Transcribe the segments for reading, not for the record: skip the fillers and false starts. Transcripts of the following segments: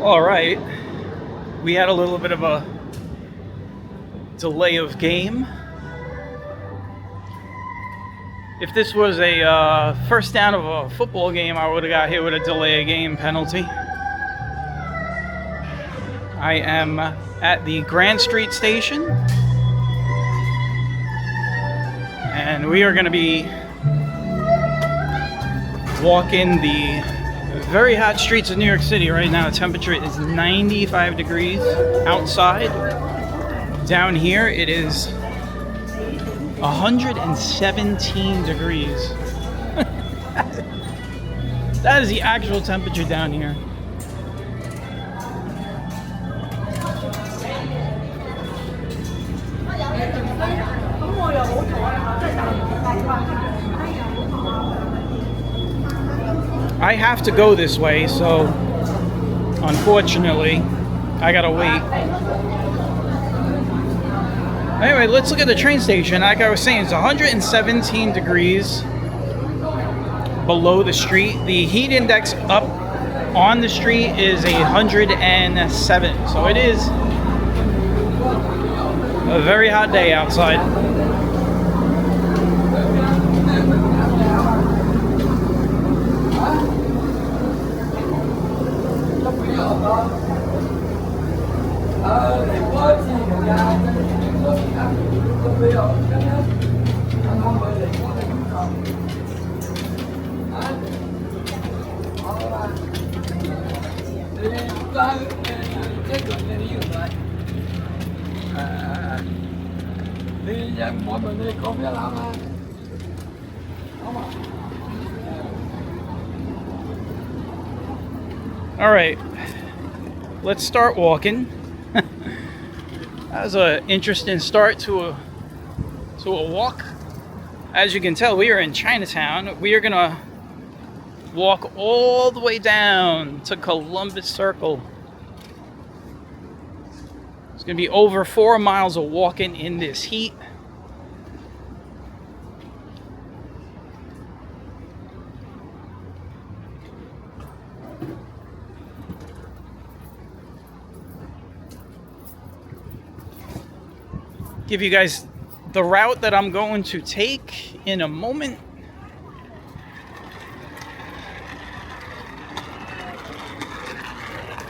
All right, we had a little bit of a delay of game. If this was a first down of a football game, I would have got hit with a delay of game penalty. I am at the Grand Street station, and we are going to be walking the very hot streets of New York City right now. The temperature is 95 degrees outside. Down here it is 117 degrees. That is the actual temperature down here. I have to go this way, so unfortunately, I gotta wait. Anyway, let's look at the train station. Like I was saying, it's 117 degrees below the street. The heat index up on the street is 107, so it is a very hot day outside. All right, let's start walking. That was an interesting start to a walk. As you can tell, we are in Chinatown. We are gonna walk all the way down to Columbus Circle. It's gonna be over 4 miles of walking in this heat. Give you guys the route that I'm going to take in a moment.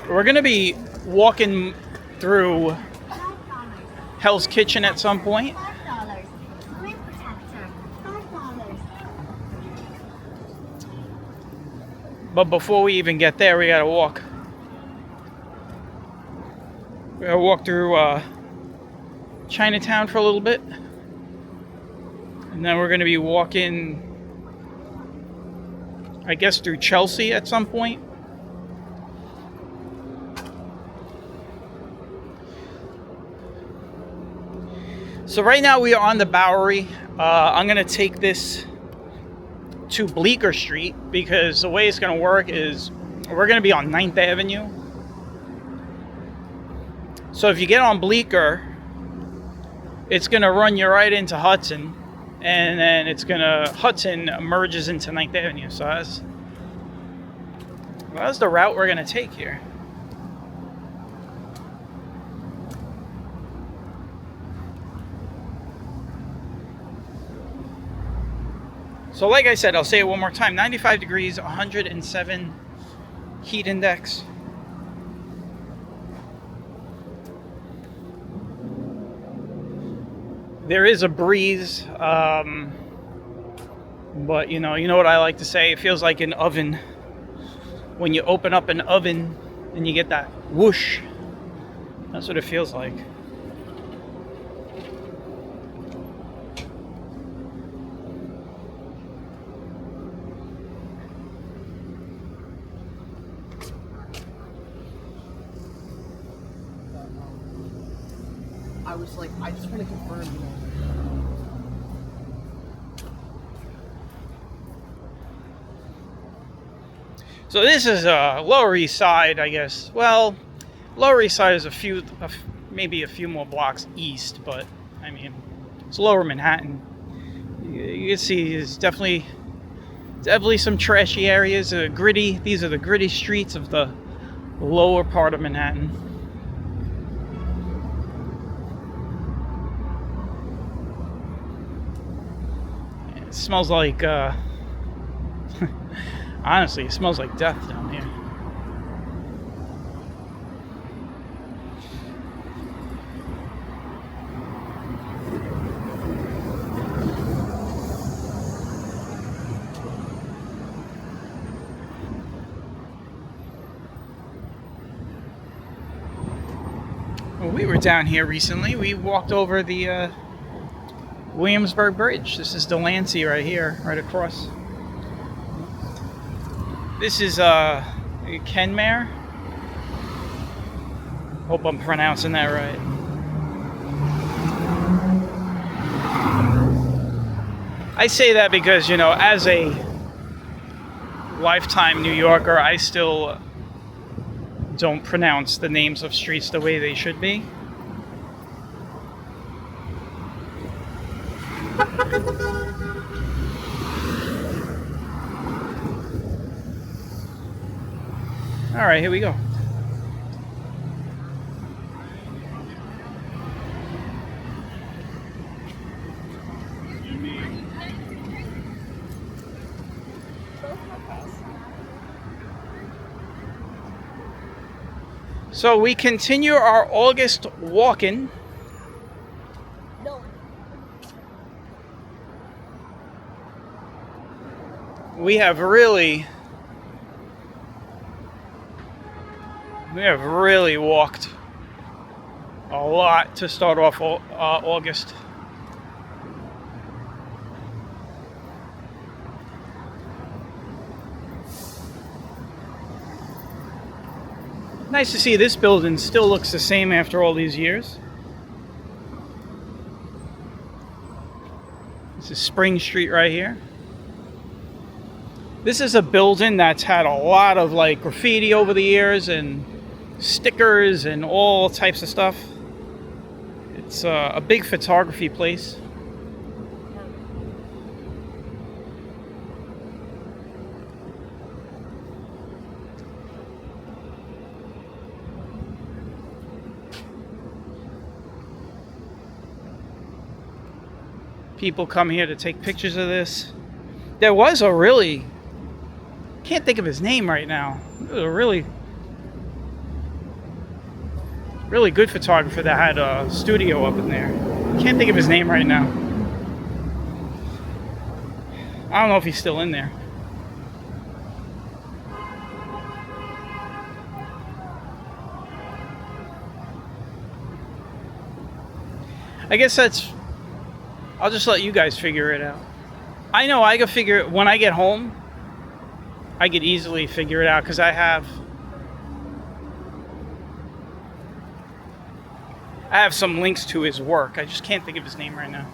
We're going to be walking through Hell's Kitchen at some point. But before we even get there, we gotta walk. We gotta walk through Chinatown for a little bit, and then we're going to be walking, I guess, through Chelsea at some point. So right now we are on the Bowery. I'm going to take this to Bleecker Street, because the way it's going to work is we're going to be on 9th Avenue. So if you get on Bleecker, it's going to run you right into Hudson, and then Hudson merges into 9th Avenue. So that's the route we're going to take here. So like I said, I'll say it one more time. 95 degrees, 107 heat index. There is a breeze, but you know what I like to say, it feels like an oven. When you open up an oven and you get that whoosh, that's what it feels like. I was like, I just want to confirm. So this is Lower East Side, I guess. Well, Lower East Side is maybe a few more blocks east, but I mean, it's Lower Manhattan. You can see there's definitely some trashy areas, gritty. These are the gritty streets of the lower part of Manhattan. It smells like, honestly, it smells like death down here. Well, we were down here recently. We walked over the Williamsburg Bridge. This is Delancey right here, right across. This is Kenmare. Hope I'm pronouncing that right. I say that because, you know, as a lifetime New Yorker, I still don't pronounce the names of streets the way they should be. All right, here we go. So we continue our August walking. No. We have really walked a lot to start off August. Nice to see this building still looks the same after all these years. This is Spring Street right here. This is a building that's had a lot of like graffiti over the years and stickers and all types of stuff. It's a big photography place. People come here to take pictures of this. There was a really, can't think of his name right now. A really good photographer that had a studio up in there. Can't think of his name right now. I don't know if he's still in there. I guess I'll just let you guys figure it out. I know I can figure it when I get home. I could easily figure it out because I have some links to his work. I just can't think of his name right now.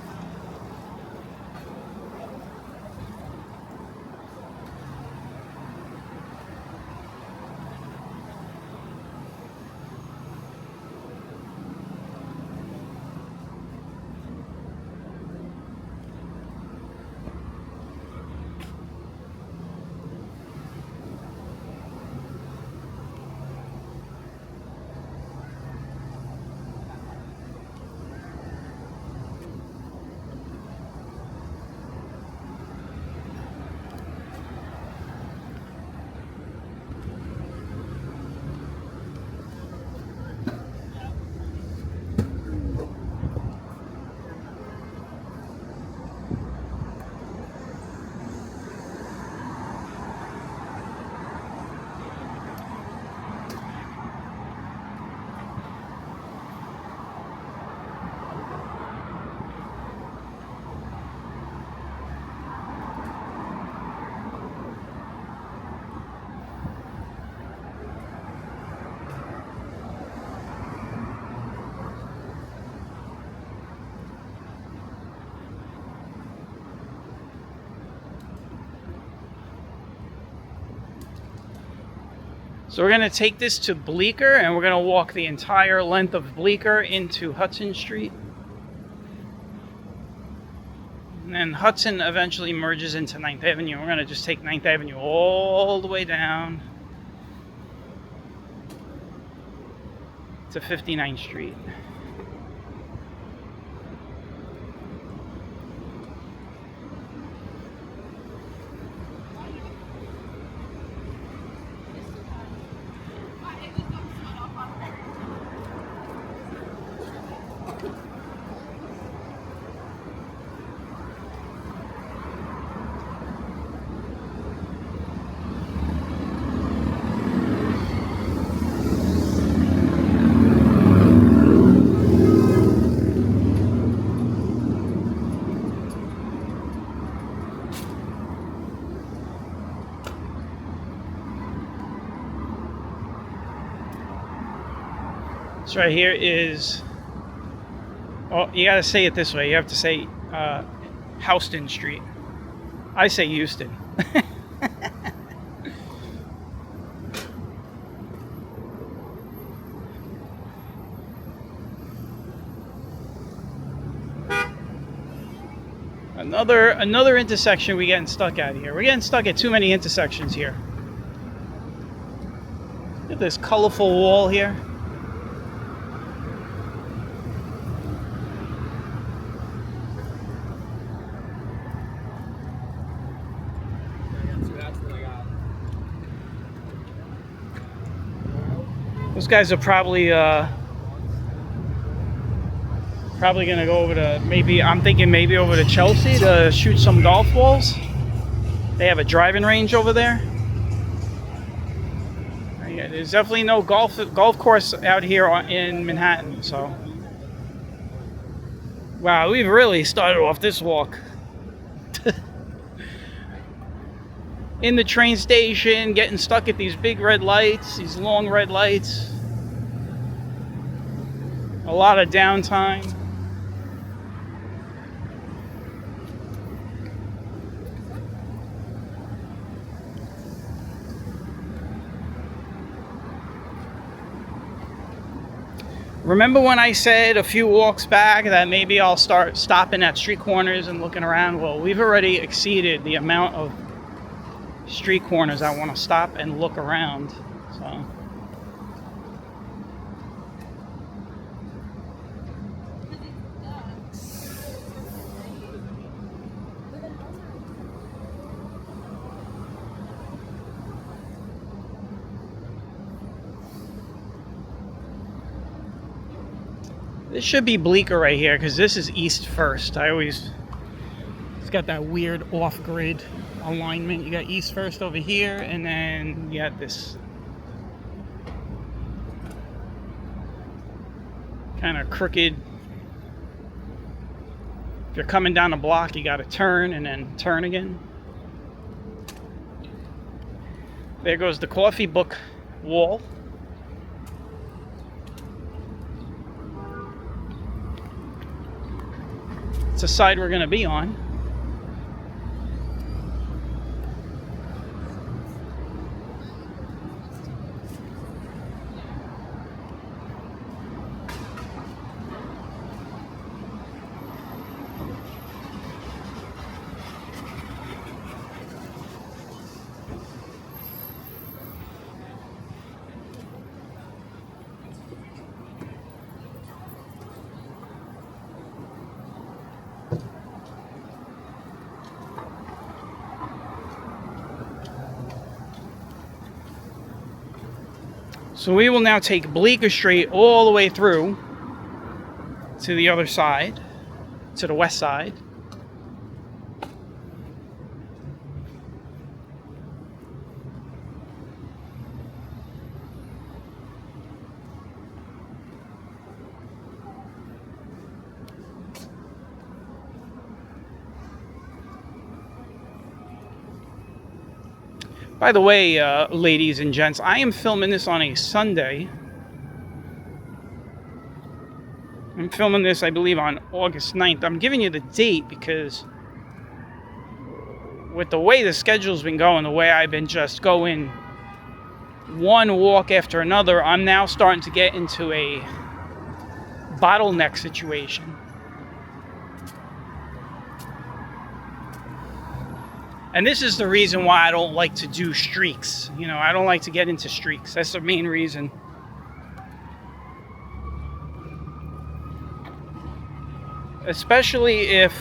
So we're going to take this to Bleecker, and we're going to walk the entire length of Bleecker into Hudson Street. And then Hudson eventually merges into 9th Avenue. We're going to just take 9th Avenue all the way down. to 59th Street. This right here is, oh, you gotta say it this way. You have to say Houston Street. I say Houston. Another intersection we getting stuck at here. We're getting stuck at too many intersections here. Look at this colorful wall here. Those guys are probably gonna go over to, maybe, I'm thinking maybe over to Chelsea to shoot some golf balls. They have a driving range over there. Yeah, there's definitely no golf course out here in Manhattan. So, wow, we've really started off this walk. In the train station, getting stuck at these big red lights, these long red lights. A lot of downtime. Remember when I said a few walks back that maybe I'll start stopping at street corners and looking around? Well, we've already exceeded the amount of street corners I want to stop and look around. So this should be Bleecker right here, because this is east first. It's got that weird off-grid alignment. You got east first over here, and then you got this kind of crooked. If you're coming down a block, you got to turn and then turn again. There goes the coffee book wall. It's a side we're going to be on. So we will now take Bleecker Street all the way through to the other side, to the west side. By the way, ladies and gents, I am filming this on a Sunday. I'm filming this, I believe, on August 9th. I'm giving you the date because with the way the schedule's been going, the way I've been just going one walk after another, I'm now starting to get into a bottleneck situation. And this is the reason why I don't like to do streaks. You know, I don't like to get into streaks. That's the main reason. especially if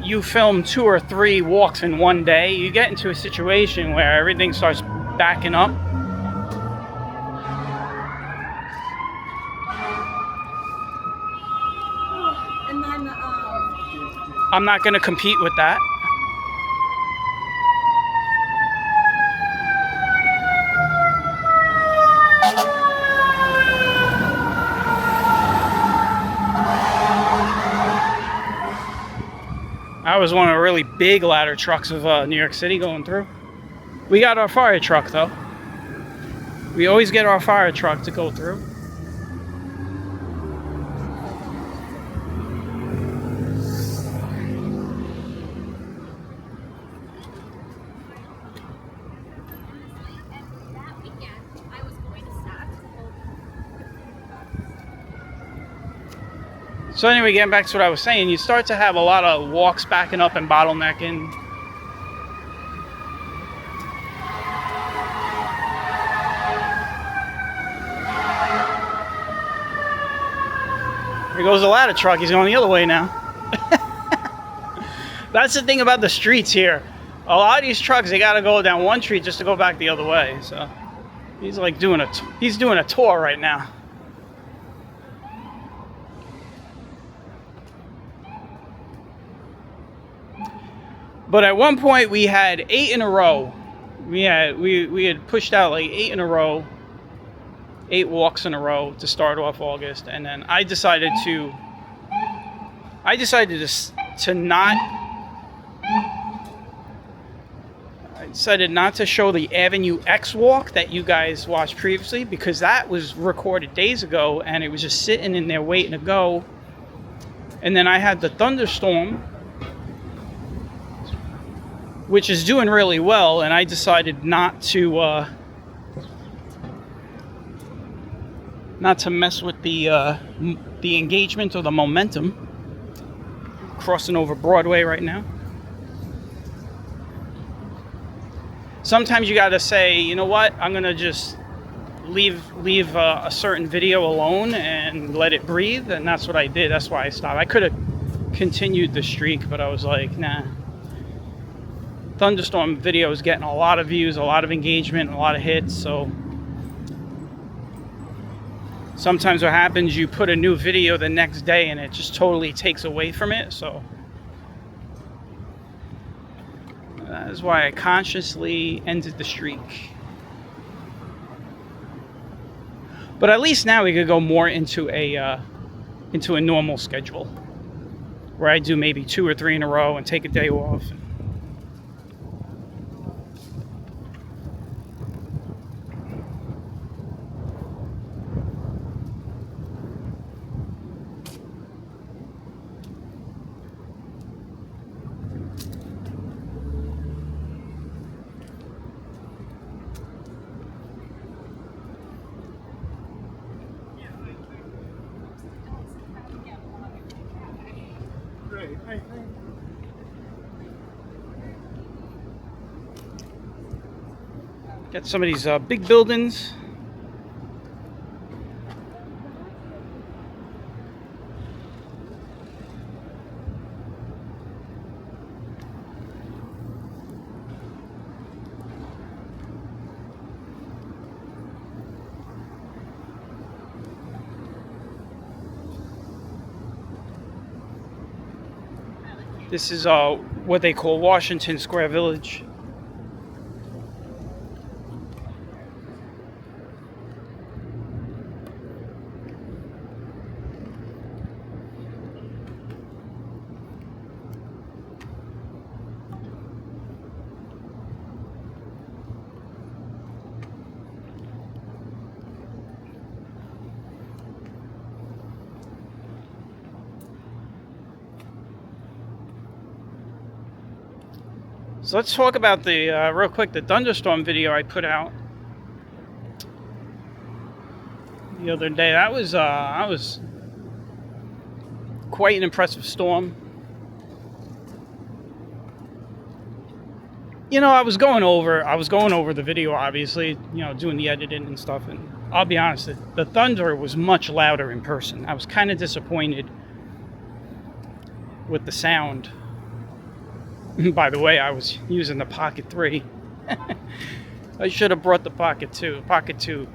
you film 2 or 3 walks in one day, you get into a situation where everything starts backing up. And then, I'm not going to compete with that. I was one of the really big ladder trucks of New York City going through. We got our fire truck though. We always get our fire truck to go through. So anyway, getting back to what I was saying, you start to have a lot of walks backing up and bottlenecking. Here goes the ladder truck. He's going the other way now. That's the thing about the streets here. A lot of these trucks, they got to go down one street just to go back the other way. So he's like doing a tour right now. But at one point we had 8 in a row. We had pushed out like 8 in a row, 8 walks in a row to start off August, and then I decided to not to show the Avenue X walk that you guys watched previously, because that was recorded days ago and it was just sitting in there waiting to go. And then I had the thunderstorm, which is doing really well, and I decided not to mess with the engagement or the momentum. Crossing over Broadway right now. Sometimes you gotta say, you know what, I'm gonna just leave a certain video alone and let it breathe, and that's what I did. That's why I stopped. I could have continued the streak, but I was like, nah. Thunderstorm video is getting a lot of views, a lot of engagement, a lot of hits. So sometimes what happens, you put a new video the next day and it just totally takes away from it. So that is why I consciously ended the streak. But at least now we could go more into a normal schedule, where I do maybe 2 or 3 in a row and take a day off. Got some of these big buildings. This is what they call Washington Square Village. So let's talk about the real quick, the thunderstorm video I put out the other day. That was quite an impressive storm. You know, I was going over the video, obviously, you know, doing the editing and stuff, and I'll be honest, the thunder was much louder in person. I was kind of disappointed with the sound. By the way, I was using the Pocket 3. I should have brought the Pocket 2. Pocket 2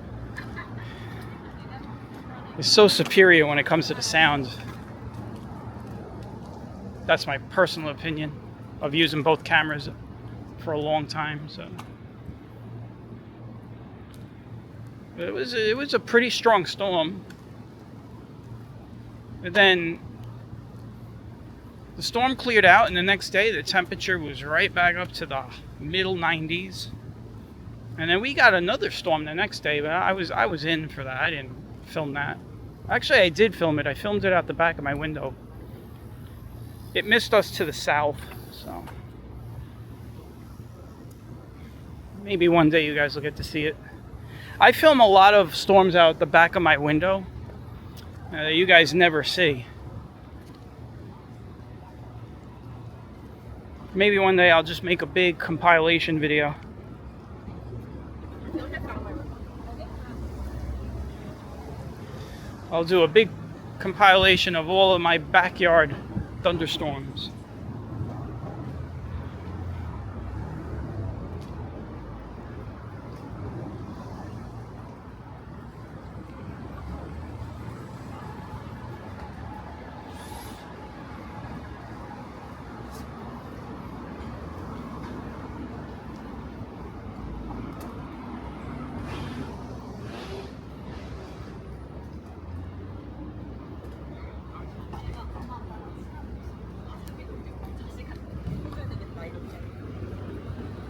is so superior when it comes to the sound. That's my personal opinion of using both cameras for a long time. So it was a pretty strong storm. And then the storm cleared out, and the next day the temperature was right back up to the middle 90s. And then we got another storm the next day, but I was in for that. I didn't film that. Actually, I did film it. I filmed it out the back of my window. It missed us to the south, so maybe one day you guys will get to see it. I film a lot of storms out the back of my window that you guys never see. Maybe one day I'll just make a big compilation video. I'll do a big compilation of all of my backyard thunderstorms.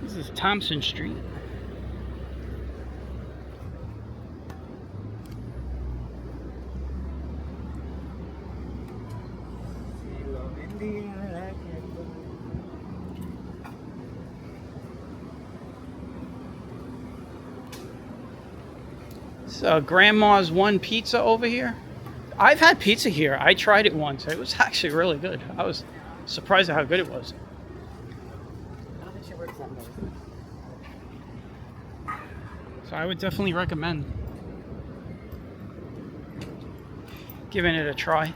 This is Thompson Street. So Grandma's One Pizza over here. I've had pizza here. I tried it once. It was actually really good. I was surprised at how good it was. So I would definitely recommend giving it a try.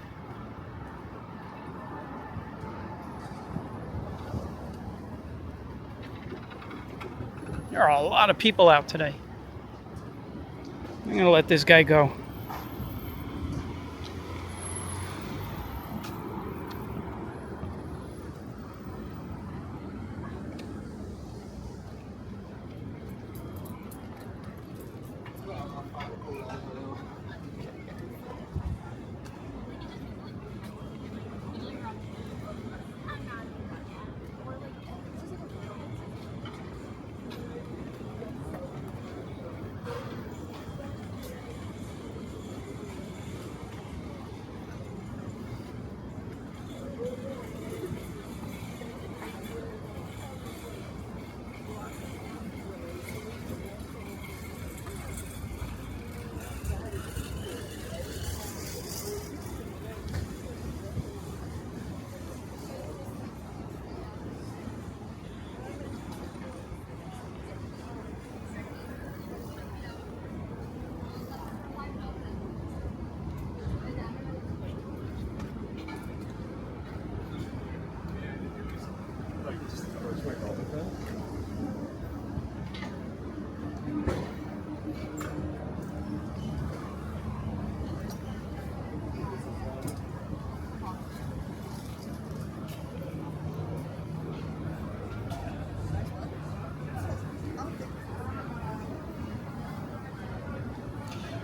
There are a lot of people out today. I'm gonna let this guy go.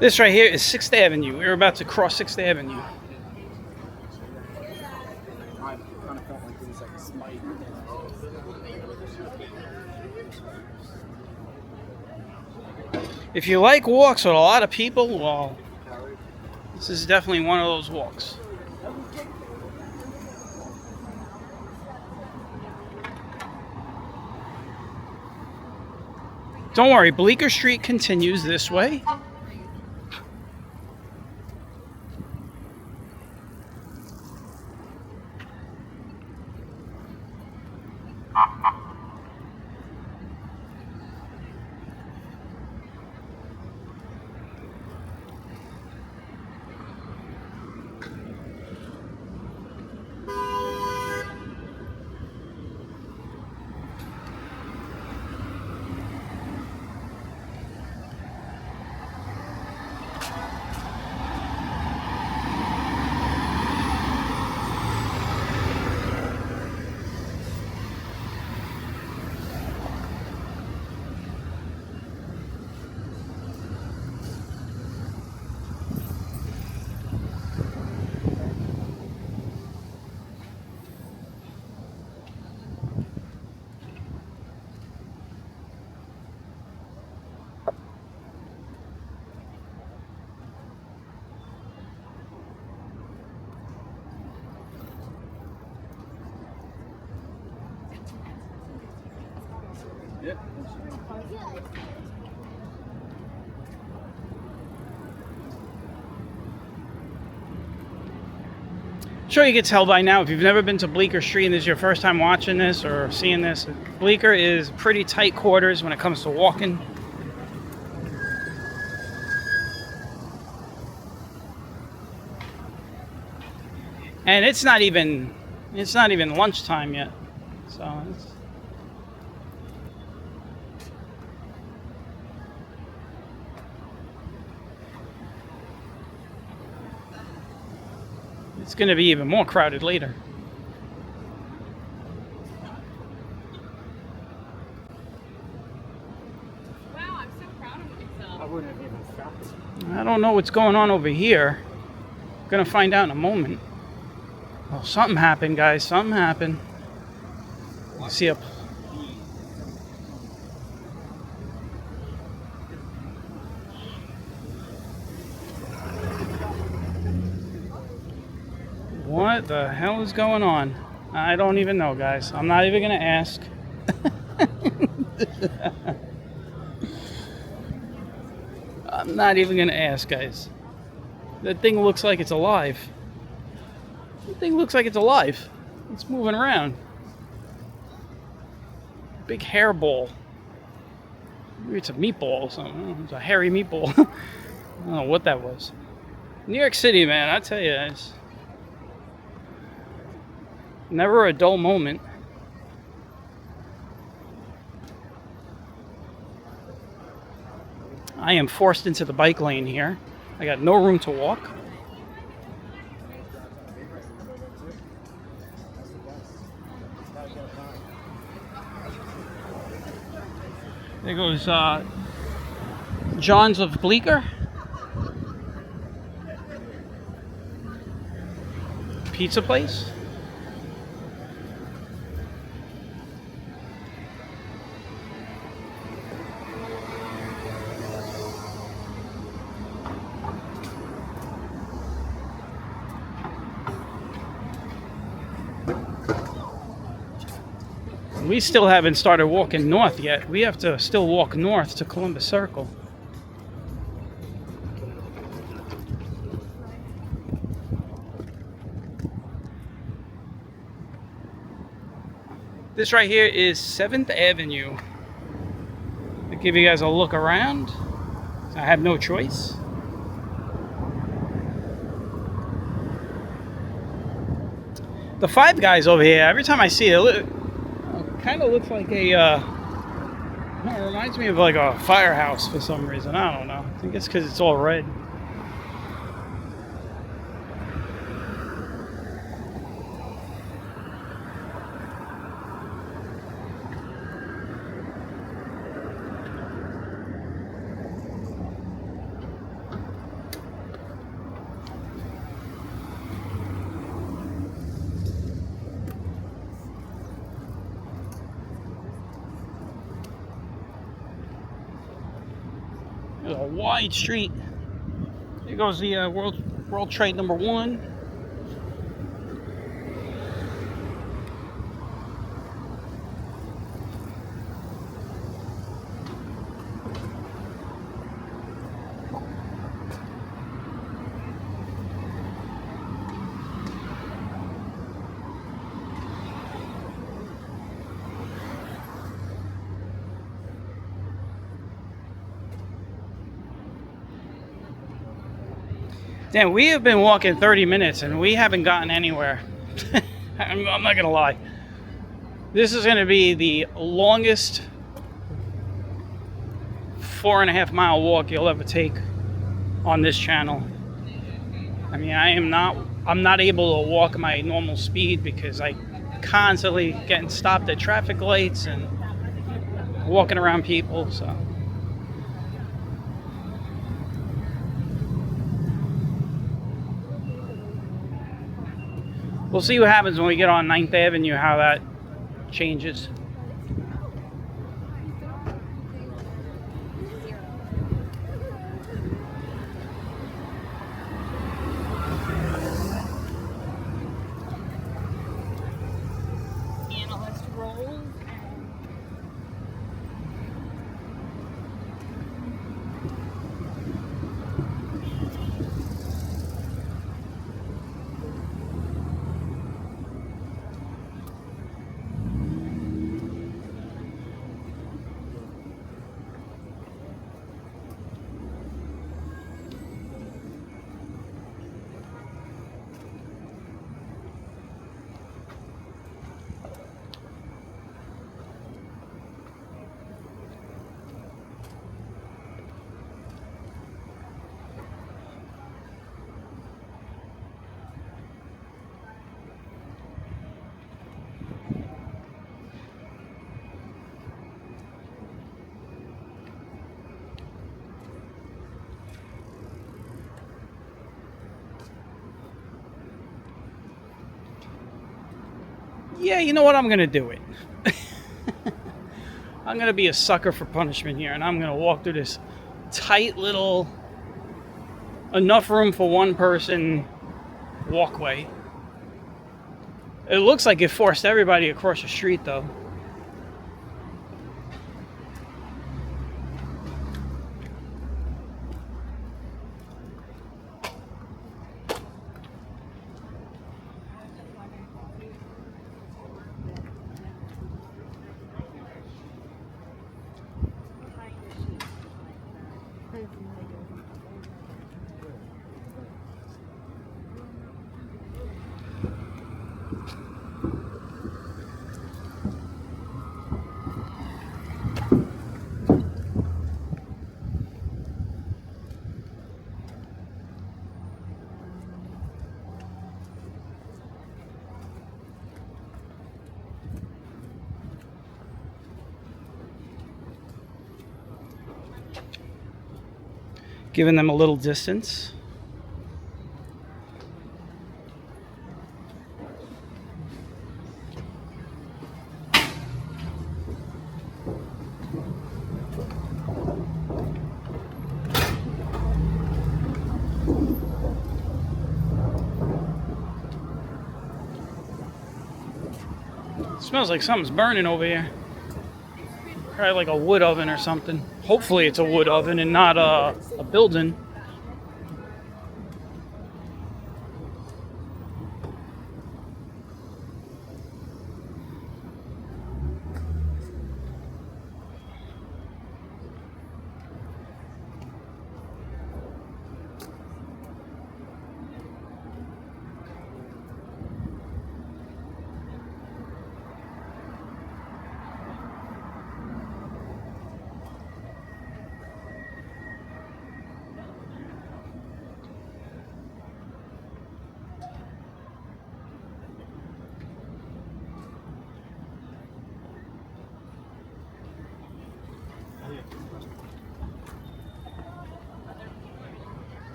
This right here is 6th Avenue. We're about to cross 6th Avenue. I kind of felt like it was like a smite. If you like walks with a lot of people, well, this is definitely one of those walks. Don't worry, Bleecker Street continues this way. Sure, you can tell by now if you've never been to Bleecker Street and this is your first time watching this or seeing this. Bleecker is pretty tight quarters when it comes to walking. And it's not even lunchtime yet. So it's going to be even more crowded later. Wow, I'm so proud of myself. I wouldn't have even stopped. I don't know what's going on over here. Gonna find out in a moment. Oh, something happened, guys. Something happened. You see a what the hell is going on? I don't even know, guys. I'm not even gonna ask. I'm not even gonna ask, guys. That thing looks like it's alive. That thing looks like it's alive. It's moving around. Big hairball. Maybe it's a meatball or something. It's a hairy meatball. I don't know what that was. New York City, man, I tell you, it's never a dull moment. I am forced into the bike lane here. I got no room to walk. There goes John's of Bleecker. Pizza place. We still haven't started walking north yet. We have to still walk north to Columbus Circle. This right here is 7th Avenue. I'll give you guys a look around. I have no choice. The Five Guys over here, every time I see it, kind of looks like a, it reminds me of like a firehouse for some reason. I don't know. I think it's because it's all red. There's a wide street. Here goes the World Trade number 1. Damn, we have been walking 30 minutes and we haven't gotten anywhere. I'm not gonna lie. This is gonna be the longest 4.5 mile walk you'll ever take on this channel. I mean, I'm not able to walk my normal speed because I constantly getting stopped at traffic lights and walking around people, so. We'll see what happens when we get on 9th Avenue, how that changes. Yeah, you know what? I'm going to do it. I'm going to be a sucker for punishment here, and I'm going to walk through this tight little, enough room for one person walkway. It looks like it forced everybody across the street, though. Giving them a little distance. Smells like something's burning over here. Probably like a wood oven or something. Hopefully it's a wood oven and not a building.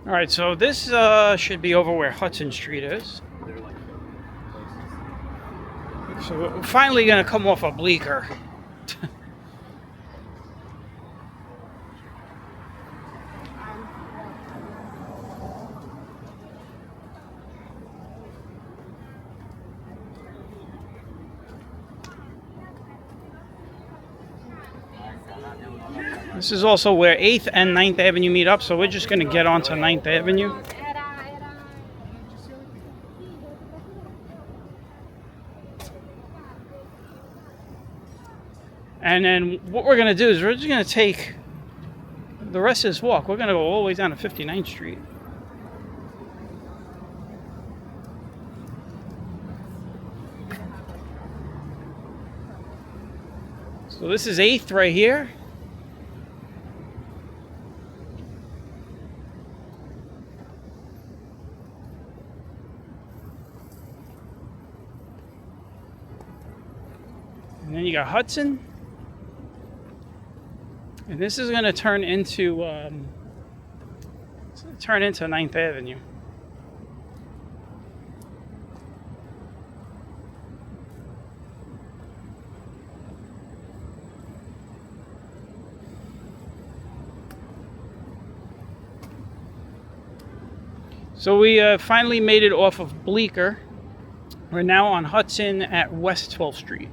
All right, so this should be over where Hudson Street is. So we're finally going to come off of Bleecker. This is also where 8th and 9th Avenue meet up, so we're just going to get onto 9th Avenue. And then what we're going to do is we're just going to take the rest of this walk. We're going to go all the way down to 59th Street. So this is 8th right here. And then you got Hudson. And this is going to turn into 9th Avenue. So we finally made it off of Bleecker. We're now on Hudson at West 12th Street.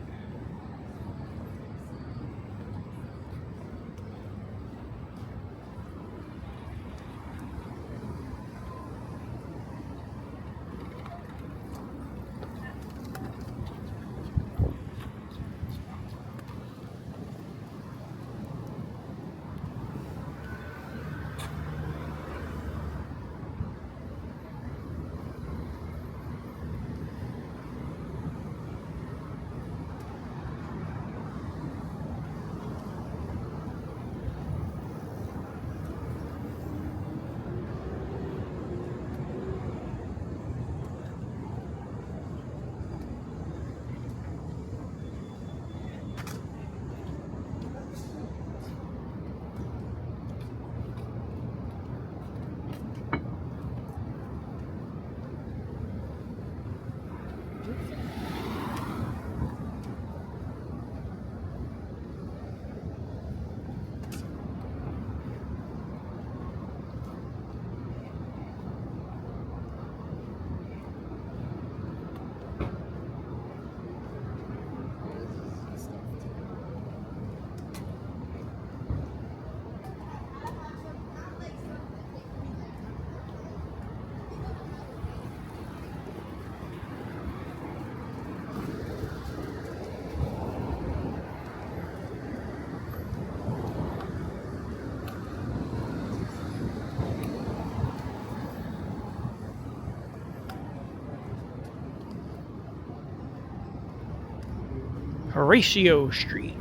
Horatio Street.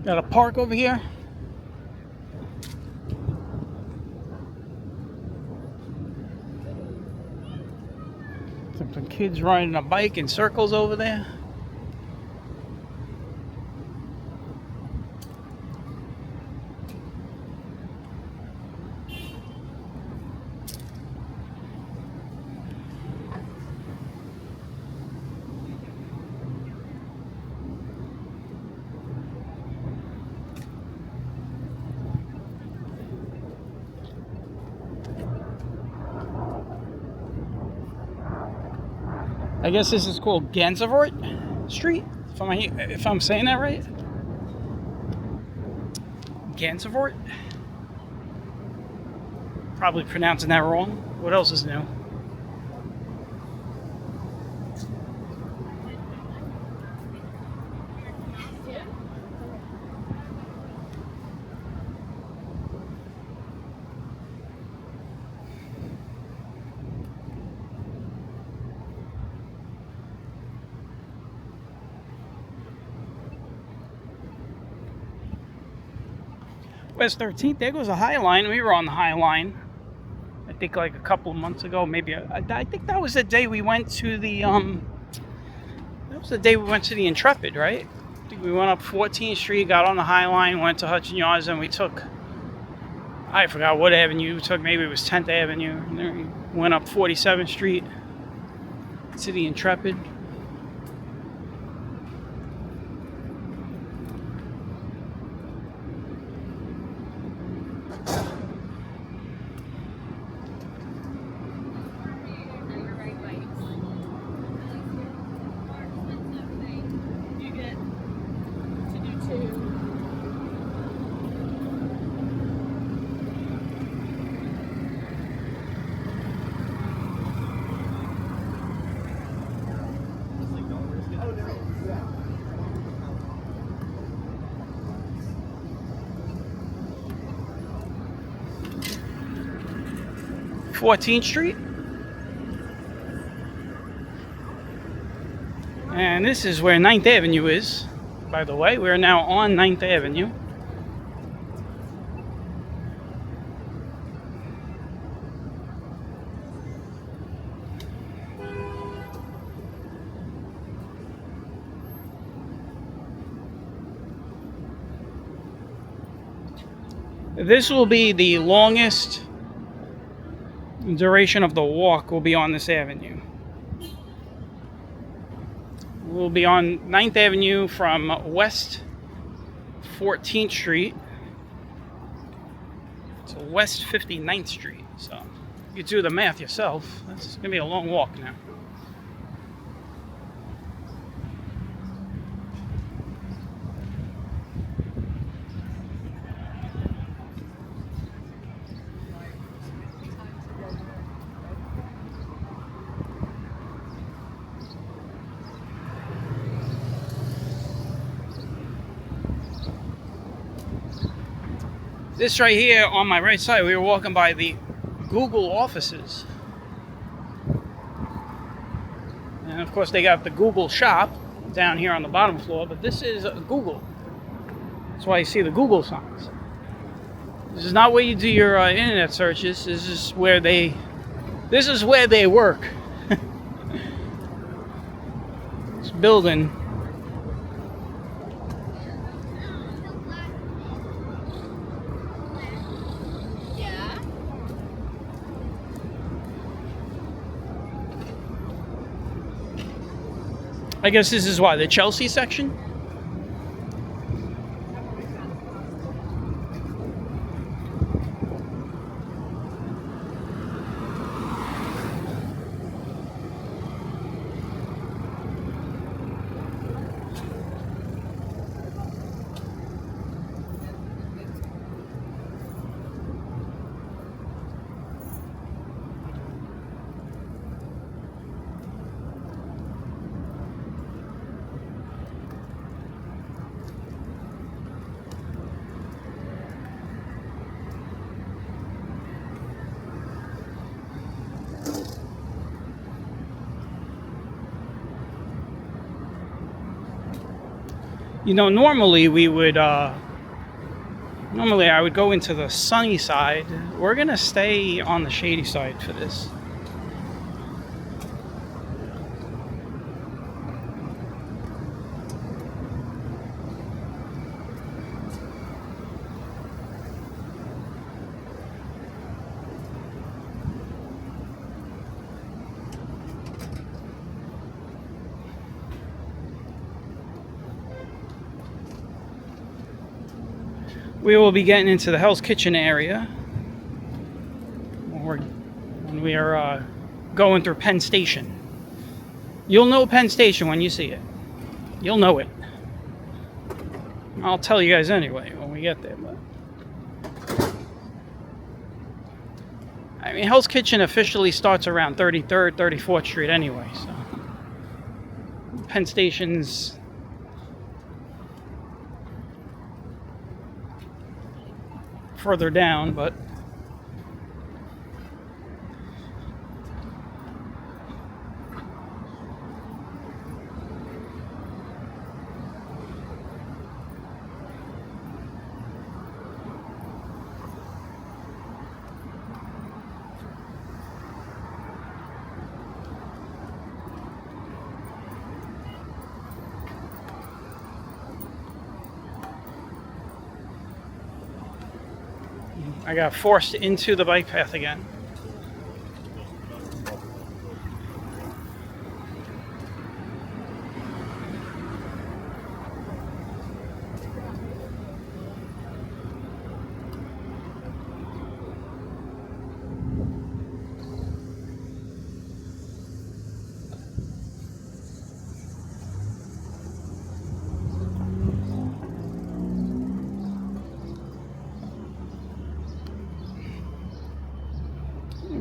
Got a park over here. Some kids riding a bike in circles over there. I guess this is called Gansevoort Street, if I'm saying that right. Gansevoort? Probably pronouncing that wrong. What else is new? West 13th, there goes the High Line. We were on the High Line, I think like a couple of months ago, maybe. I think that was the day we went to the, Intrepid, right? I think we went up 14th Street, got on the High Line, went to Hudson Yards, and we took, I forgot what avenue we took, maybe it was 10th Avenue, and then we went up 47th Street to the Intrepid. Fourteenth Street, and this is where 9th Avenue is. By the way, we're now on 9th Avenue. This will be the longest duration of the walk will be on this avenue. We'll be on 9th Avenue from West 14th Street to West 59th Street. So you do the math yourself. That's going to be a long walk now. This right here on my right side, we were walking by the Google offices. And of course they got the Google shop down here on the bottom floor, but this is Google. That's why you see the Google signs. This is not where you do your internet searches. This is where they work. This building I guess this is why the Chelsea section. You know, normally I would go into the sunny side. We're gonna stay on the shady side for this. We will be getting into the Hell's Kitchen area when we are going through Penn Station. You'll know Penn Station when you see it. You'll know it. I'll tell you guys anyway when we get there. But I mean, Hell's Kitchen officially starts around 33rd, 34th Street anyway. So Penn Station's further down, but I got forced into the bike path again.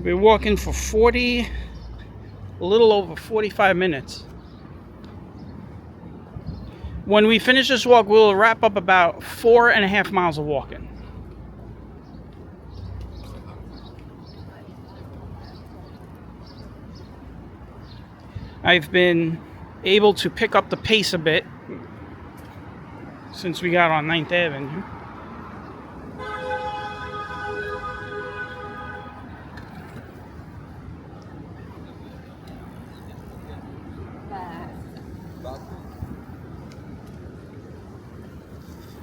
We're walking for a little over 45 minutes. When we finish this walk, we'll wrap up about 4.5 miles of walking. I've been able to pick up the pace a bit since we got on 9th Avenue.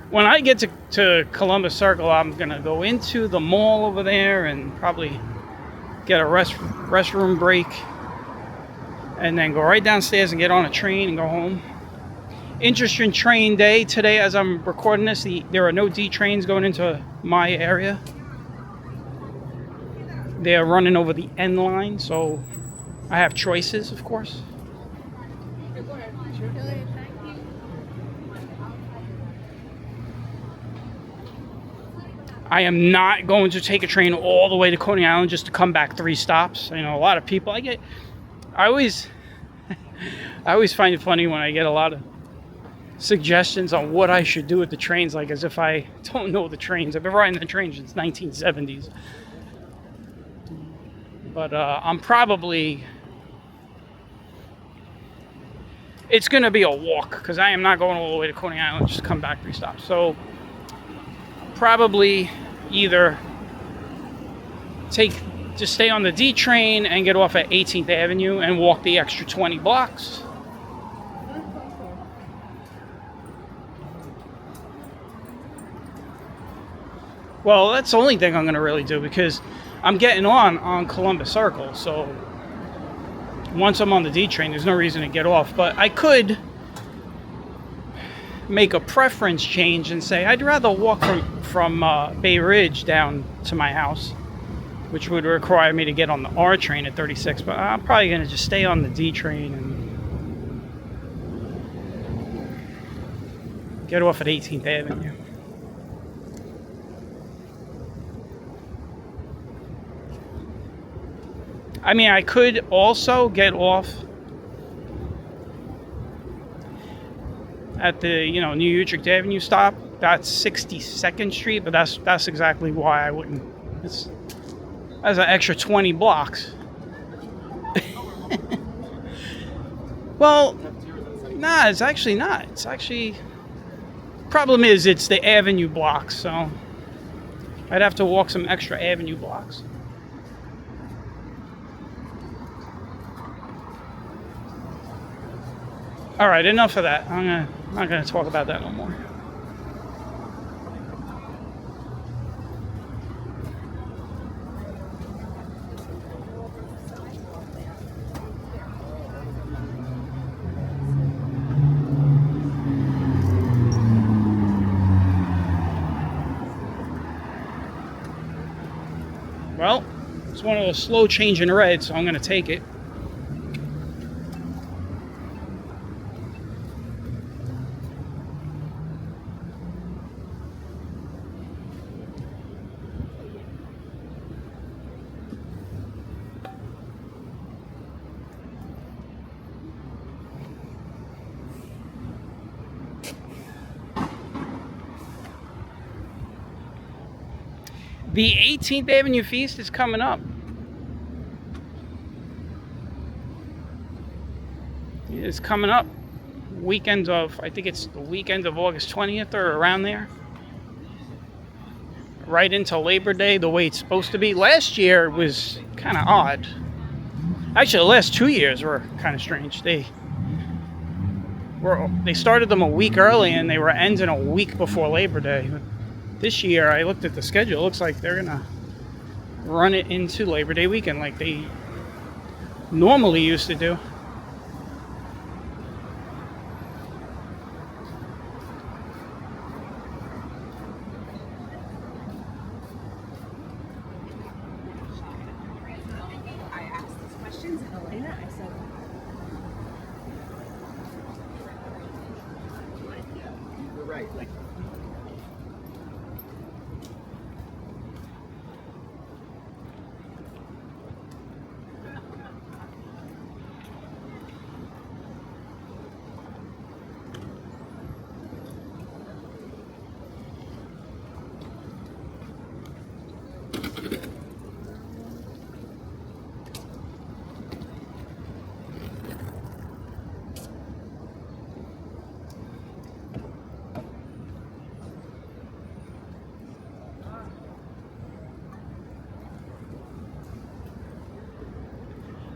When I get to Columbus Circle, I'm going to go into the mall over there and probably get a restroom break. And then go right downstairs and get on a train and go home. Interesting train day today as I'm recording this. There are no D trains going into my area. They're running over the N line, so I have choices, of course. I am not going to take a train all the way to Coney Island just to come back 3 stops. You know, a lot of people, I always find it funny when I get a lot of suggestions on what I should do with the trains, like as if I don't know the trains. I've been riding the train since 1970s. But it's going to be a walk because I am not going all the way to Coney Island just to come back 3 stops. So probably either just stay on the D train and get off at 18th Avenue and walk the extra 20 blocks. Well, that's the only thing I'm going to really do because I'm getting on Columbus Circle. So once I'm on the D train, there's no reason to get off. But I could make a preference change and say I'd rather walk from Bay Ridge down to my house, which would require me to get on the R train at 36. But I'm probably going to just stay on the D train and get off at 18th Avenue. I mean, I could also get off at the, New Utrecht Avenue stop. That's 62nd Street, but that's exactly why I wouldn't. That's an extra 20 blocks. Well, nah, it's actually not. It's actually, problem is it's the avenue blocks, so I'd have to walk some extra avenue blocks. All right, enough of that. I'm not gonna talk about that no more. Well, it's one of those slow changing reds, so I'm gonna take it. The 18th Avenue Feast is coming up. It's coming up. Weekend of, I think it's the weekend of August 20th or around there. Right into Labor Day, the way it's supposed to be. Last year was kind of odd. Actually, the last 2 years were kind of strange. They started them a week early and they were ending a week before Labor Day. This year, I looked at the schedule. It looks like they're gonna run it into Labor Day weekend like they normally used to do. I asked these questions and Elena, I said, you're right.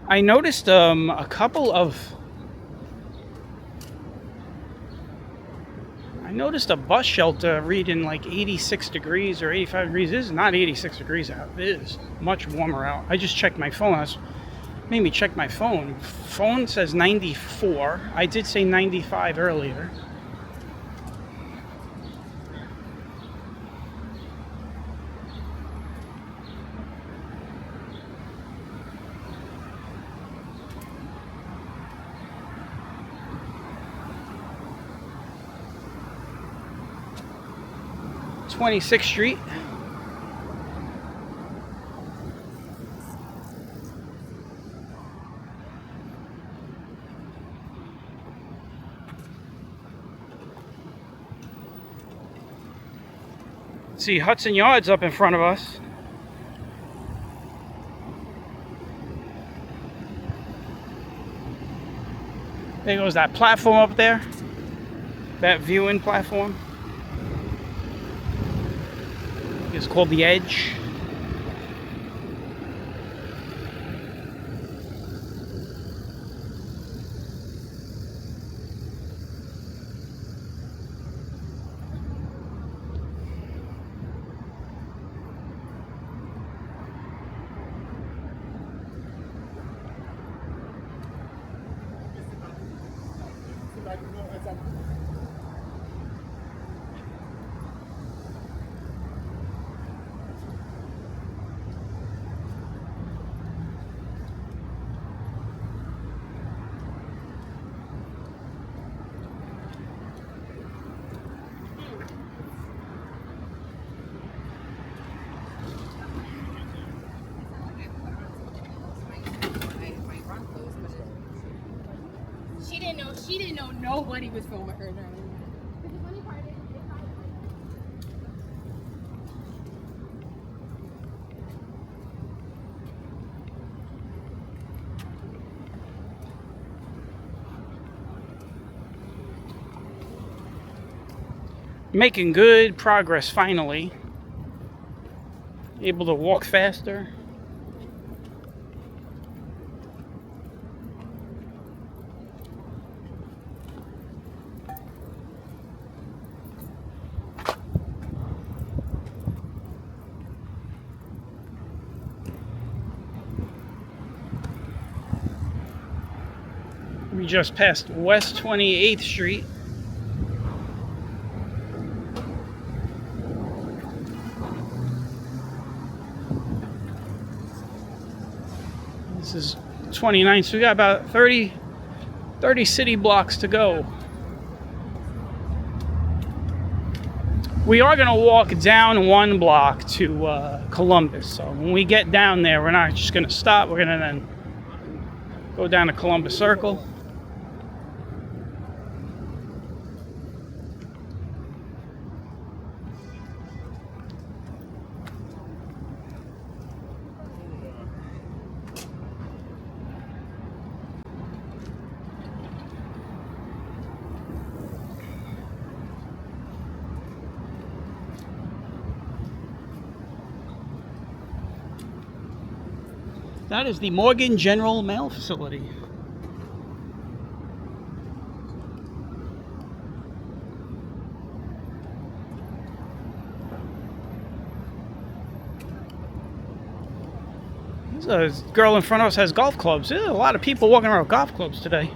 I noticed a couple of. I noticed a bus shelter reading like 86 degrees or 85 degrees. It is not 86 degrees out. It is much warmer out. I just checked my phone. Made me check my phone. Phone says 94. I did say 95 earlier. .26th Street. See Hudson Yards up in front of us. There goes that platform up there. That viewing platform. It's called the Edge. Nobody was filming her now. Making good progress finally. Able to walk faster. We just passed West 28th Street. This is 29th, so we got about 30 city blocks to go. We are going to walk down one block to Columbus. So when we get down there, we're not just going to stop. We're going to then go down to Columbus Circle. That is the Morgan General Mail Facility. There's a girl in front of us has golf clubs. There's a lot of people walking around with golf clubs today.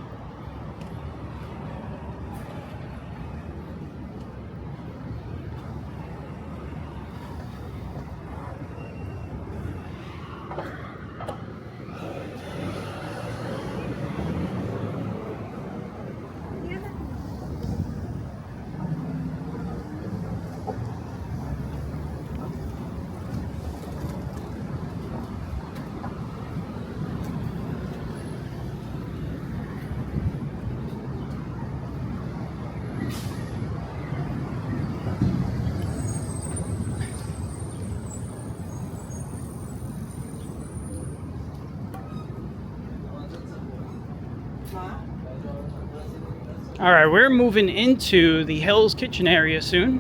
All right, we're moving into the Hell's Kitchen area soon.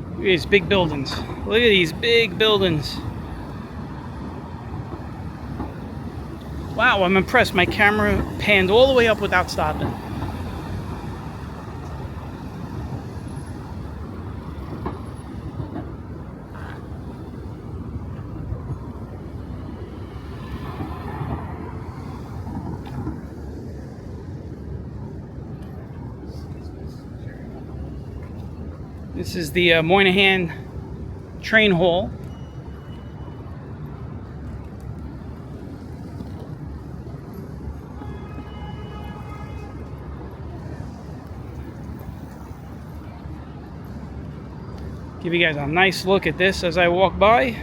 Look at these big buildings. Look at these big buildings. Wow, I'm impressed. My camera panned all the way up without stopping. This is the Moynihan Train Hall. Give you guys a nice look at this as I walk by.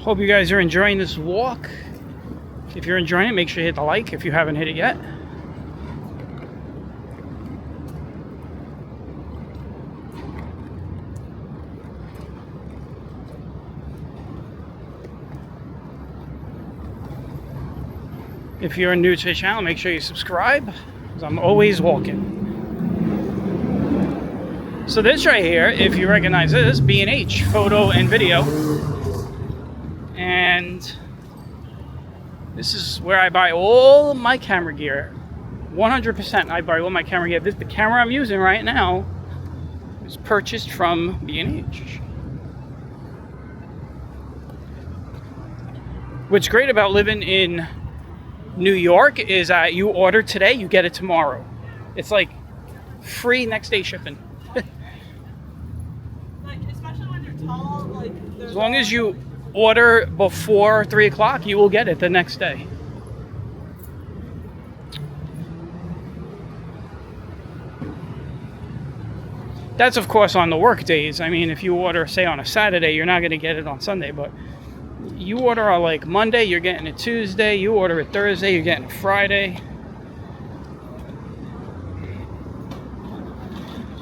Hope you guys are enjoying this walk. If you're enjoying it, make sure you hit the like if you haven't hit it yet. If you're new to the channel, make sure you subscribe, because I'm always walking. So this right here, if you recognize this, B&H, photo and video. And This is where I buy all my camera gear. 100% I buy all my camera gear. The camera I'm using right now is purchased from B&H. What's great about living in New York is that you order today, you get it tomorrow. It's like free next day shipping. Like, especially when they're tall, like As long as you order before 3 o'clock, you will get it the next day. That's of course on the work days. I mean, if you order, say, on a Saturday, you're not going to get it on Sunday, but you order on like Monday, you're getting it Tuesday. You order it Thursday, you're getting it Friday.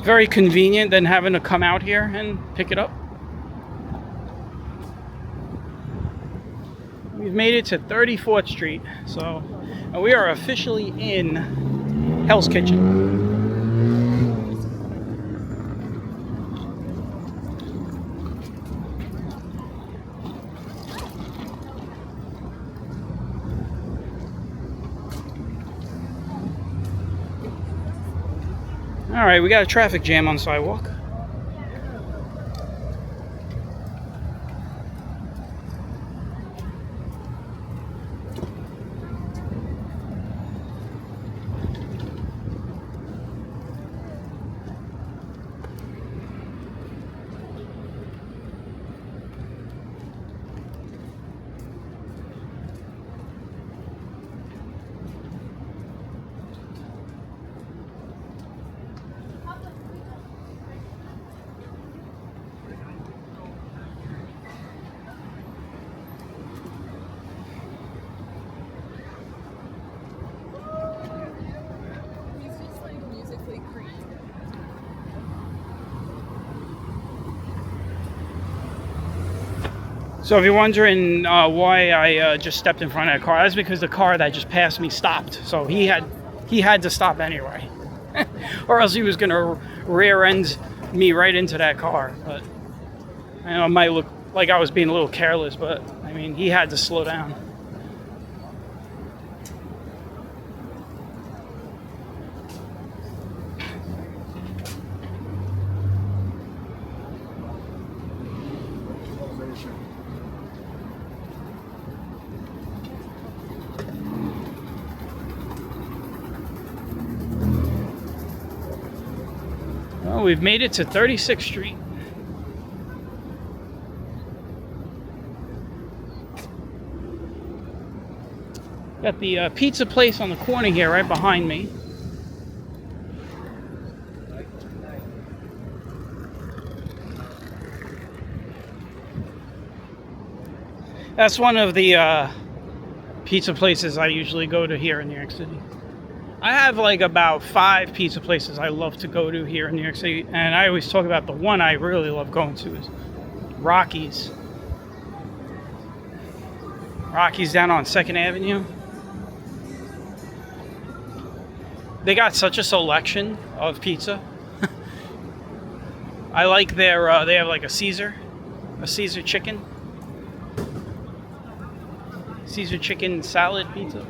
Very convenient than having to come out here and pick it up. We've made it to 34th Street, so we are officially in Hell's Kitchen. All right, we got a traffic jam on the sidewalk. So if you're wondering why I just stepped in front of that car, that's because the car that just passed me stopped. So he had to stop anyway, or else he was going to rear end me right into that car. But I know it might look like I was being a little careless, but I mean, he had to slow down. Well, we've made it to 36th Street. Got the pizza place on the corner here right behind me. That's one of the pizza places I usually go to here in New York City. I have like about 5 pizza places I love to go to here in New York City, and I always talk about the one I really love going to is Rocky's. Rocky's down on 2nd Avenue. They got such a selection of pizza. I like their, they have like a Caesar chicken. Caesar chicken salad pizza.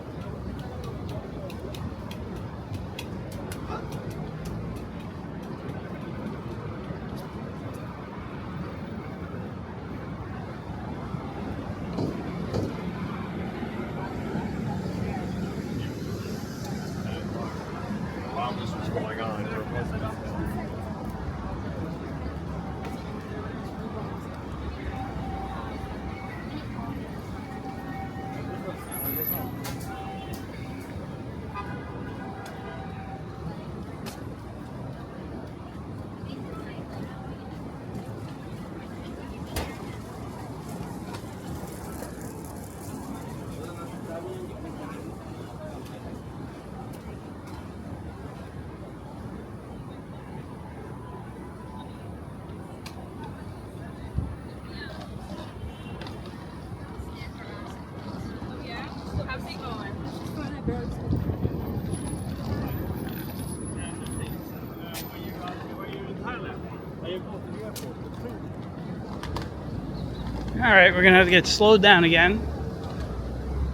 All right, we're gonna have to get slowed down again.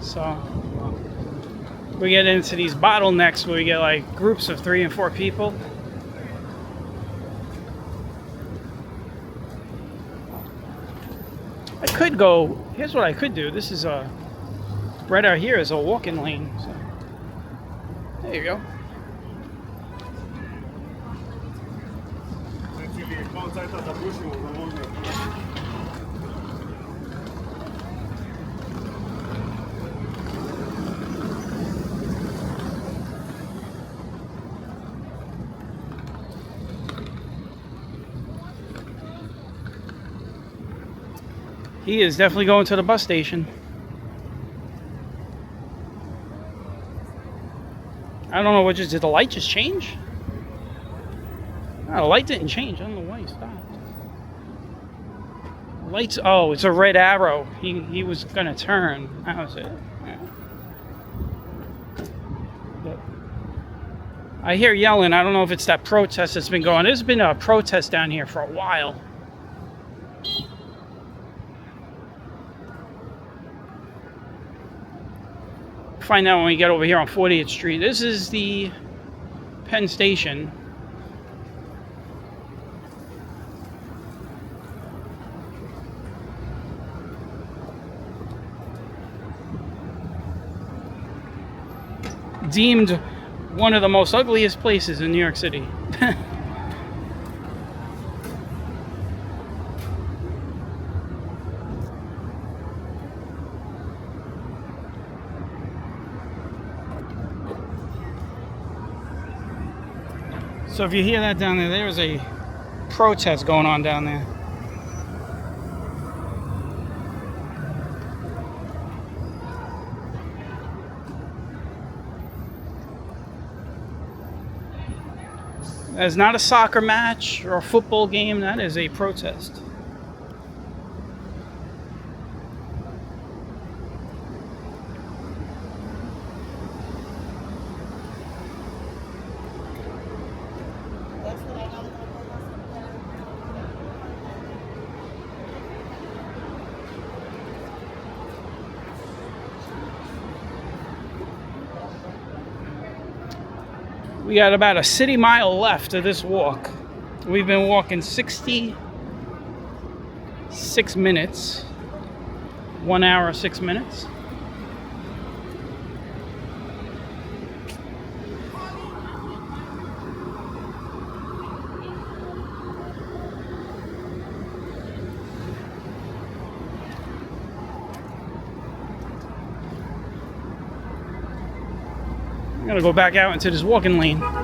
So we get into these bottlenecks where we get like groups of 3 and 4 people. I could go, here's what I could do. This is right out here is a walking lane. So there you go. He is definitely going to the bus station. I don't know what did the light just change? No, the light didn't change. I don't know why he stopped. Lights, oh, it's a red arrow. He was gonna turn. That was it. Yeah. But I hear yelling. I don't know if it's that protest that's been going. There's been a protest down here for a while. Find out when we get over here on 40th Street. This is the Penn Station. Deemed one of the most ugliest places in New York City. So if you hear that down there, there's a protest going on down there. That's not a soccer match or a football game, that is a protest. We got about a city mile left of this walk. We've been walking 66 minutes. 1 hour, 6 minutes. I'm gonna go back out into this walking lane. Got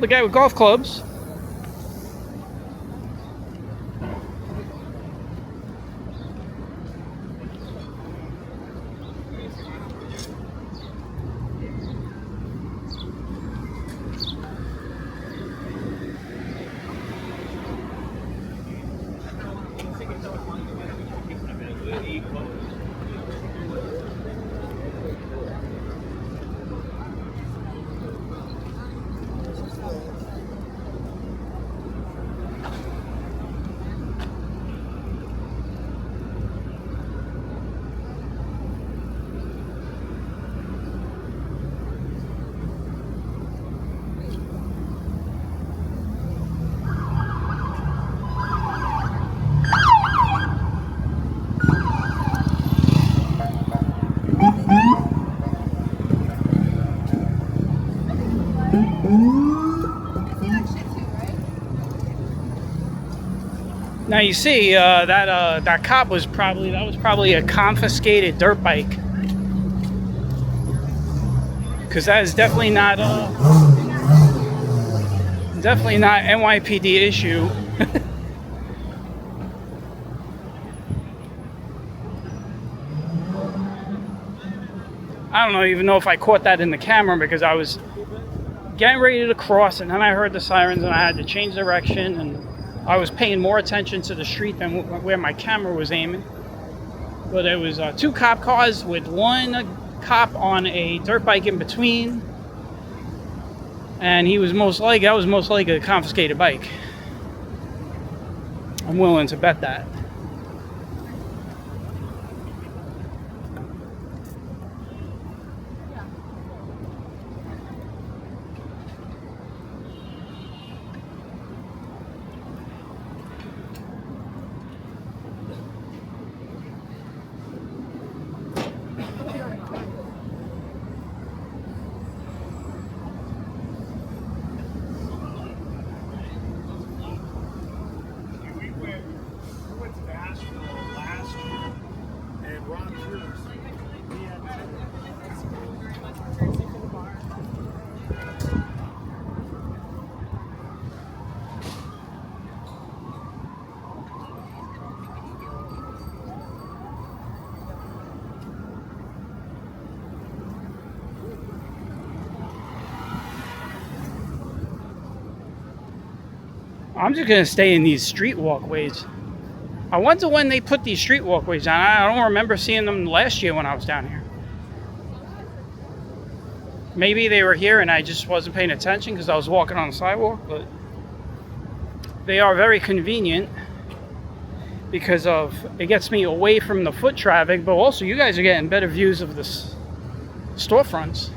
the guy with golf clubs. Now you see that cop was probably a confiscated dirt bike, because that is definitely not NYPD issue. I don't even know if I caught that in the camera, because I was getting ready to cross and then I heard the sirens and I had to change direction, and I was paying more attention to the street than where my camera was aiming. But there was 2 cop cars with 1 cop on a dirt bike in between. And that was most likely a confiscated bike. I'm willing to bet that. I'm just gonna stay in these street walkways. I wonder when they put these street walkways down. I don't remember seeing them last year when I was down here. Maybe they were here and I just wasn't paying attention because I was walking on the sidewalk, but they are very convenient because it gets me away from the foot traffic, but also you guys are getting better views of the storefronts.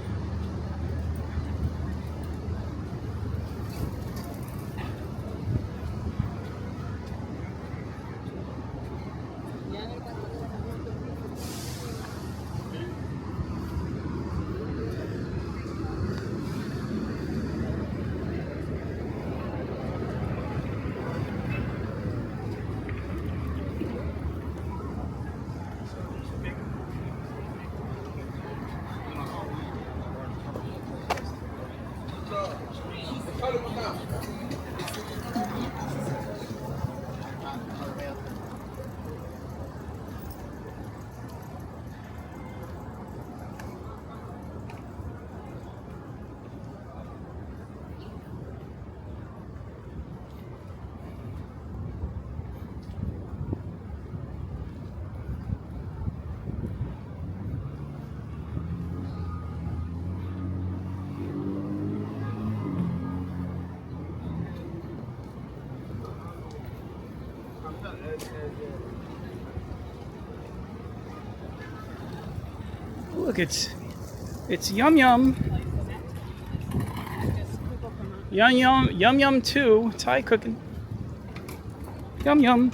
Look, it's Yum Yum. Yum Yum 2, Thai cooking. Yum Yum.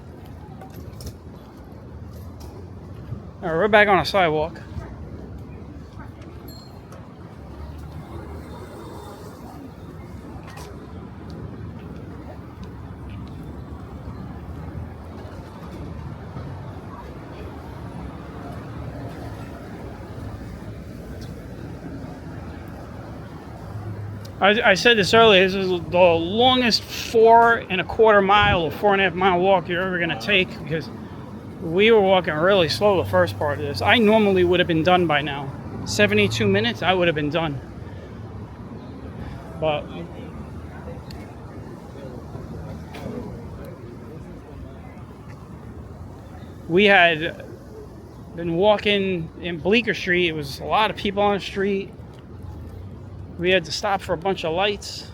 All right, we're back on a sidewalk. I said this earlier, this is the longest 4.25 mile or 4.5 mile walk you're ever going to take, because we were walking really slow the first part of this. I normally would have been done by now. 72 minutes, I would have been done. But we had been walking in Bleecker Street. It was a lot of people on the street. We had to stop for a bunch of lights.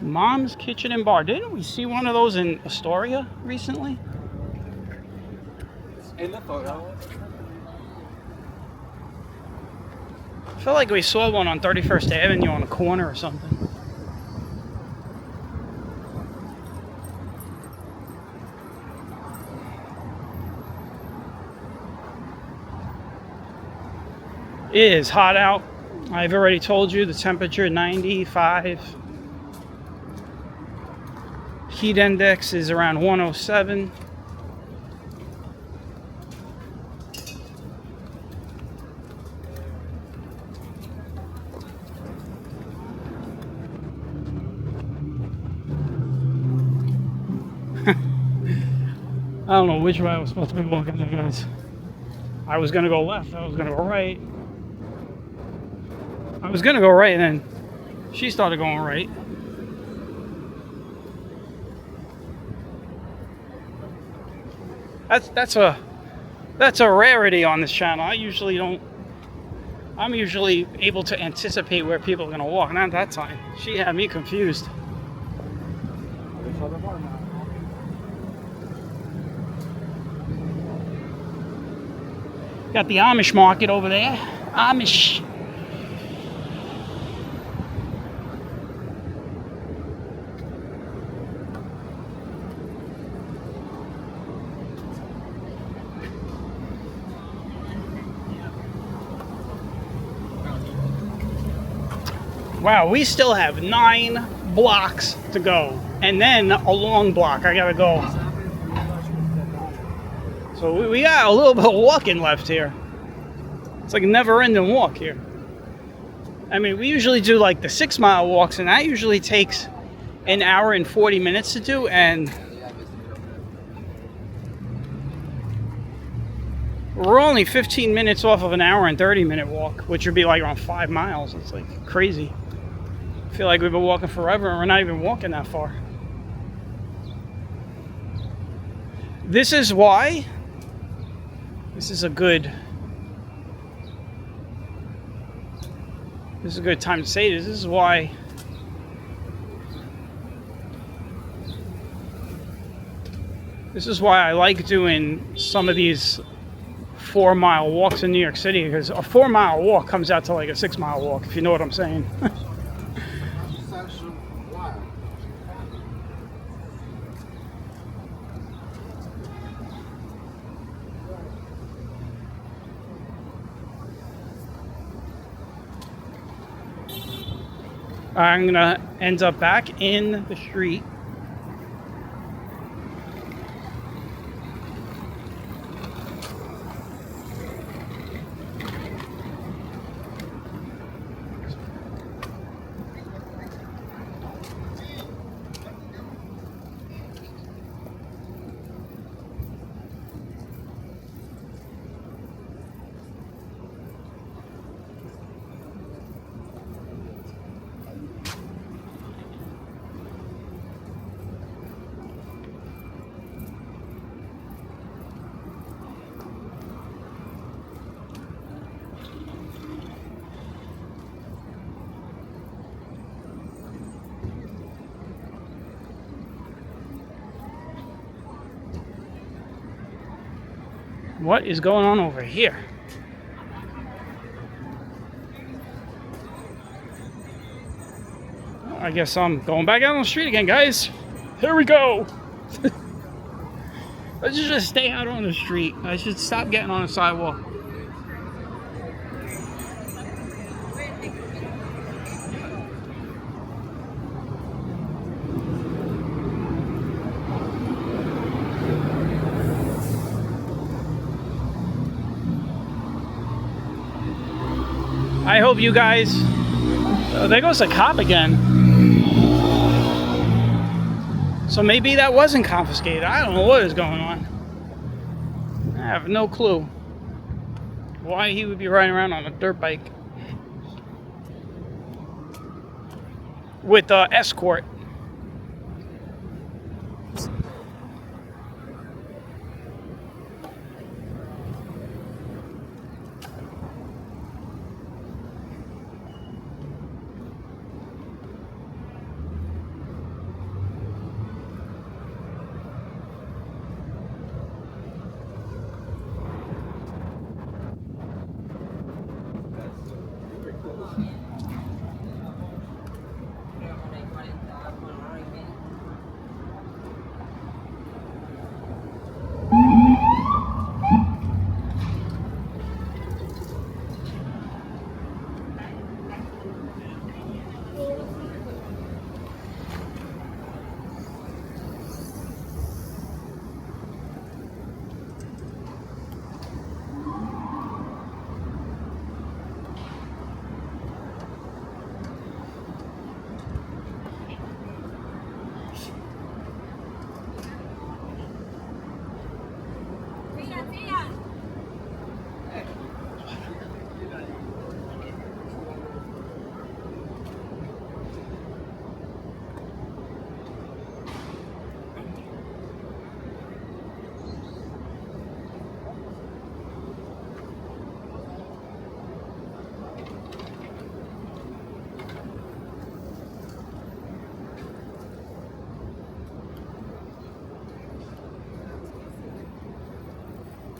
Mom's Kitchen and Bar. Didn't we see one of those in Astoria recently? In the photo. I feel like we saw one on 31st Avenue on a corner or something. It is hot out. I've already told you the temperature 95. Heat index is around 107. don't know which way I was supposed to be walking there, guys. I was gonna go left, I was gonna go right. I was gonna go right, and then she started going right. That's a rarity on this channel. I'm usually able to anticipate where people are gonna walk. Not that time. She had me confused. Got the Amish market over there. Amish. Wow, we still have 9 blocks to go. And then a long block. I gotta go. So we got a little bit of walking left here. It's like a never-ending walk here. I mean, we usually do like the 6-mile walks, and that usually takes an hour and 40 minutes to do, and we're only 15 minutes off of an hour and 30-minute walk, which would be like around 5 miles. It's like crazy. I feel like we've been walking forever, and we're not even walking that far. This is why this is a good time to say this. This is why I like doing some of these 4-mile walks in New York City, because a 4-mile walk comes out to like a 6-mile walk, if you know what I'm saying. I'm gonna end up back in the street. What is going on over here? I guess I'm going back out on the street again, guys. Here we go. Let's just stay out on the street. I should stop getting on the sidewalk. I hope you guys... there goes the cop again. So maybe that wasn't confiscated. I don't know what is going on. I have no clue why he would be riding around on a dirt bike with escort.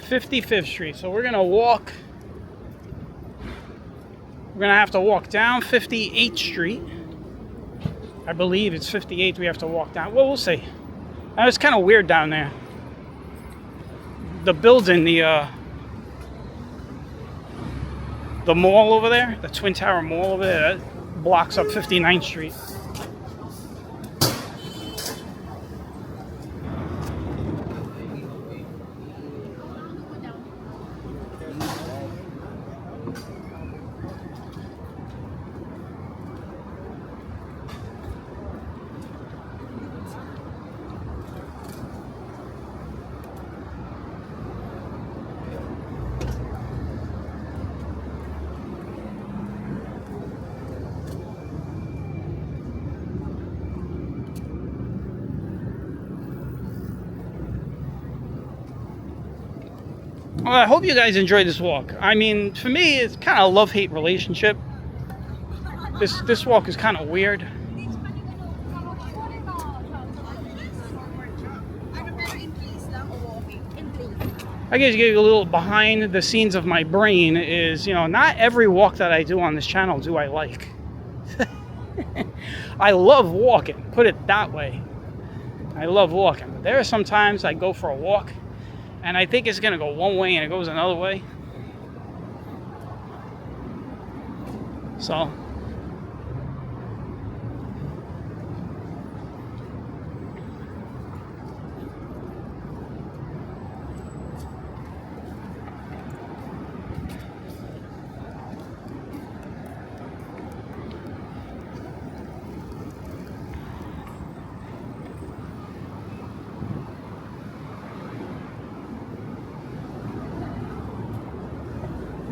55th Street. So we're gonna walk. We're gonna have to walk down 58th Street. I believe it's 58th. We have to walk down. Well, we'll see. It's kind of weird down there. The building, the mall over there, the Twin Tower Mall over there, that blocks up 59th Street. Well, I hope you guys enjoyed this walk. I mean, for me, it's kind of a love-hate relationship. This walk is kind of weird. I guess to give you a little behind the scenes of my brain is, you know, not every walk that I do on this channel do I like. I love walking, put it that way. I love walking. But there are some times I go for a walk and I think it's going to go one way and it goes another way. So,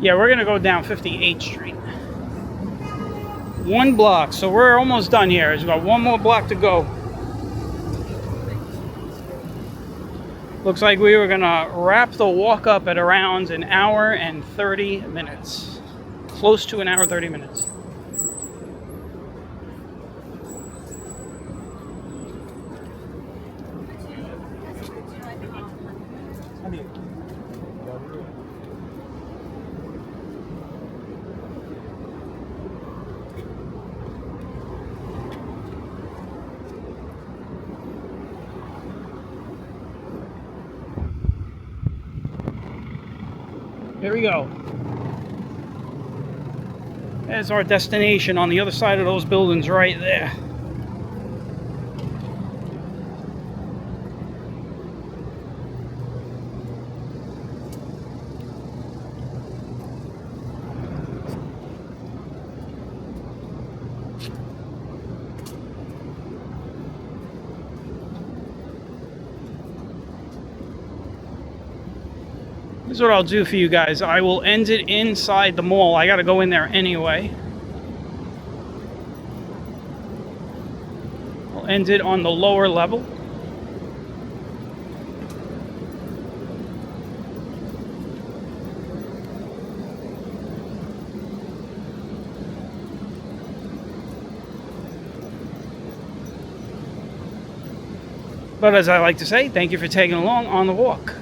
yeah, we're going to go down 58th Street. 1 block, so we're almost done here. We've got 1 more block to go. Looks like we were going to wrap the walk up at around 1 hour and 30 minutes. Close to 1 hour 30 minutes. Here we go. There's our destination on the other side of those buildings right there. This is what I'll do for you guys. I will end it inside the mall. I gotta go in there anyway. I'll end it on the lower level. But as I like to say, thank you for tagging along on the walk.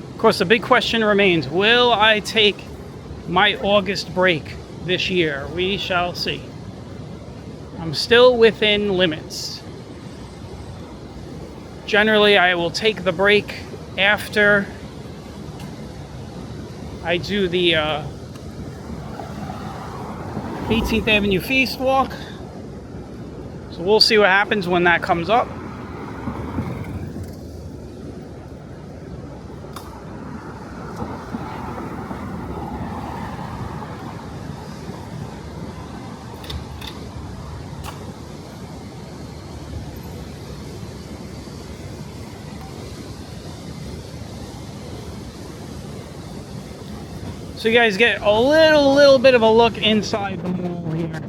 Of course, the big question remains, will I take my August break this year? We shall see. I'm still within limits. Generally, I will take the break after I do the 18th Avenue Feast walk. So we'll see what happens when that comes up. So you guys get a little bit of a look inside the mall here.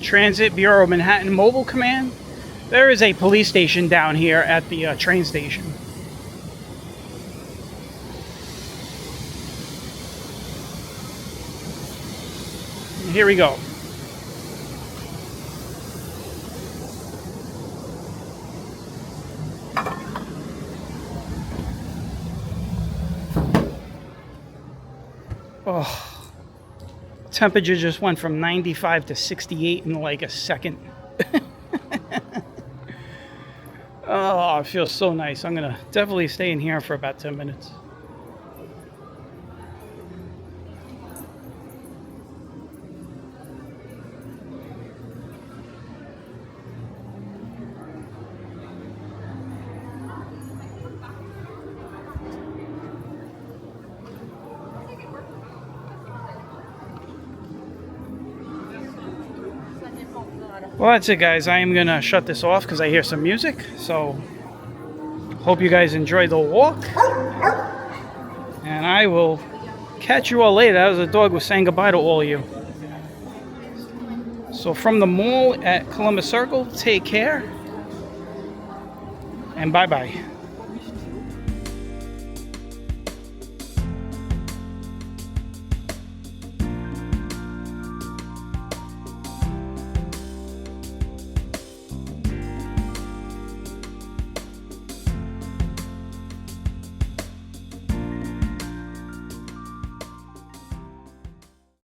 Transit Bureau of Manhattan Mobile Command. There is a police station down here at the train station. Here we go. Oh, temperature just went from 95 to 68 in like a second. Oh, it feels so nice. I'm gonna definitely stay in here for about 10 minutes. Well, that's it, guys. I am going to shut this off because I hear some music. So, hope you guys enjoyed the walk. And I will catch you all later. That was a dog was saying goodbye to all of you. So, from the mall at Columbus Circle, take care. And bye-bye.